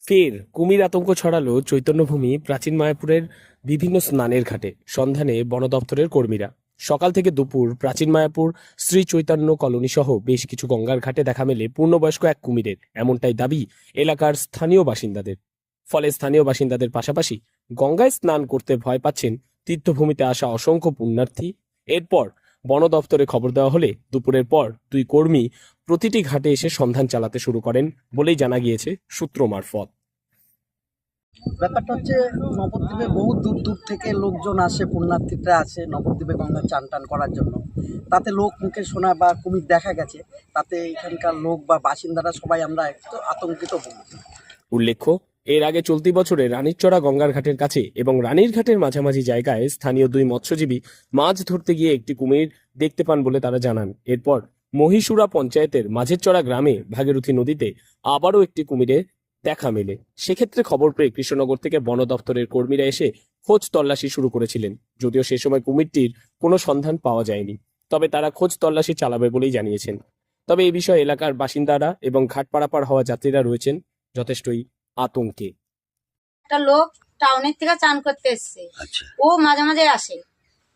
ফের কুমির আতঙ্ক ছড়ালো চৈতন্যভূমি প্রাচীন মায়াপুরের বিভিন্ন স্নানের ঘাটে সন্ধানে বন দপ্তরের কর্মীরা। সকাল থেকে দুপুর প্রাচীন মায়াপুর শ্রী চৈতন্য কলোনি সহ বেশ কিছু গঙ্গার ঘাটে দেখা মেলে পূর্ণবয়স্ক এক কুমিরের, এমনটাই দাবি এলাকার স্থানীয় বাসিন্দাদের। ফলে স্থানীয় বাসিন্দাদের পাশাপাশি গঙ্গায় স্নান করতে ভয় পাচ্ছেন তীর্থভূমিতে আসা অসংখ্য পুণ্যার্থী। এরপর বন দপ্তরে খবর দেওয়া হলে দুপুরের পর দুই কর্মী প্রতিটি ঘাটে এসে সন্ধান চালাতে শুরু করেন বলেই জানা গিয়েছে সূত্র মারফত। ব্যাপারটা হচ্ছে নবদ্বীপে বহু দূর দূর থেকে লোকজন আসে, পুণ্যার্থীরা আসে নবদ্বীপে গঙ্গা চান টান করার জন্য। তাতে লোক মুখে শোনা বা কুমির দেখা গেছে, তাতে এখানকার লোক বা বাসিন্দারা সবাই আমরা একটু আতঙ্কিত হই। উল্লেখ্য, এর আগে চলতি বছরে রানীরচড়া গঙ্গার ঘাটের কাছে এবং রানীর ঘাটের মাঝামাঝি জায়গায় স্থানীয় দুই মৎস্যজীবী মাছ ধরতে গিয়ে একটি কুমির দেখতে পান বলে তারা জানান। এরপর মহীশুরা পঞ্চায়েতের মাঝেরচড়া গ্রামে ভাগীরথী নদীতে আবারও একটি কুমিরের দেখা মেলে। সেক্ষেত্রে খবর পেয়ে কৃষ্ণনগর থেকে বন দপ্তরের কর্মীরা এসে খোঁজ তল্লাশি শুরু করেছিলেন, যদিও সে সময় কুমিরটির কোনো সন্ধান পাওয়া যায়নি। তবে তারা খোঁজ তল্লাশি চালাবে বলেই জানিয়েছেন। তবে এই বিষয়ে এলাকার বাসিন্দারা এবং ঘাট পারাপার হওয়া যাত্রীরা রয়েছেন যথেষ্টই আতঙ্কে। একটা লোক টাউনের থেকে চান করতে এসছে, ও মাঝে মাঝে আসে,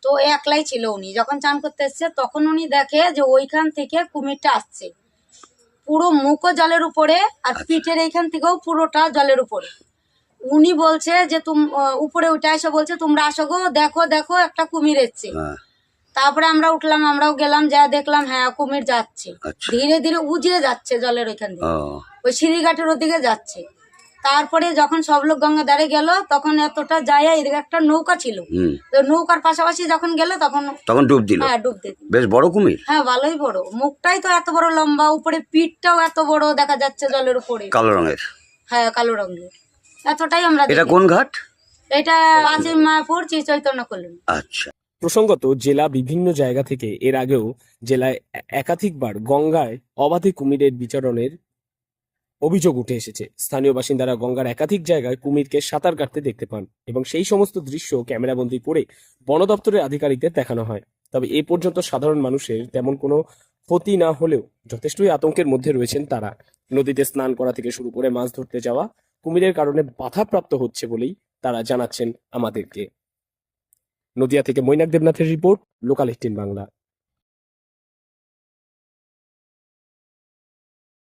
তো একলাই ছিল। উনি যখন চান করতে এসছে তখন উনি দেখে যে ওইখান থেকে কুমিরটা আসছে, পুরো মুখও জলের উপরে আর পিঠের এইখান থেকেও পুরোটা জলের উপরে। উনি বলছে যে উপরে উঠে এসে বলছে তোমরা আসো গো, দেখো দেখো একটা কুমির এসছে। তারপরে আমরা উঠলাম, আমরাও গেলাম, যা দেখলাম হ্যাঁ কুমির যাচ্ছে, ধীরে ধীরে উজিয়ে যাচ্ছে জলের ওইখান থেকে, ওই সিঁড়িঘাটের ওদিকে যাচ্ছে। তারপরে যখন সব লোক গঙ্গা ধারে গেল তখন এতটা যায়, এদিকে একটা নৌকা ছিল, তো নৌকার পাশাপাশি যখন গেল তখন ডুব দিল। হ্যাঁ ডুব দিল। বেশ বড় কুমির। হ্যাঁ ভালোই বড়, মুখটাই তো এত বড় লম্বা, উপরে পিঠটাও এত বড় দেখা যাচ্ছে জলের উপরে, কালো রঙের। হ্যাঁ কালো রঙের। এতটাই আমরা এটা কোন ঘাট? এটা প্রাচীন মায়াপুর শ্রী চৈতন্য কলোনি। আচ্ছা। প্রসঙ্গত, জেলা বিভিন্ন জায়গা থেকে এর আগেও জেলায় একাধিকবার গঙ্গায় অবাধে কুমিরের বিচরণের অভিযোগ উঠে এসেছে। স্থানীয় বাসিন্দারা গঙ্গার একাধিক জায়গায় কুমিরকে সাঁতার কাটতে দেখতে পান এবং সেই সমস্ত দৃশ্য ক্যামেরাবন্দি করে বন দপ্তরের আধিকারিকদের দেখানো হয়। তবে এ পর্যন্ত সাধারণ মানুষের তেমন কোনো ক্ষতি না হলেও যথেষ্টই আতঙ্কের মধ্যে রয়েছেন তারা। নদীতে স্নান করা থেকে শুরু করে মাছ ধরতে যাওয়া কুমিরের কারণে বাধাপ্রাপ্ত হচ্ছে বলেই তারা জানাচ্ছেন আমাদেরকে। নদিয়া থেকে মৈনাক দেবনাথের রিপোর্ট, লোকাল 18 বাংলা।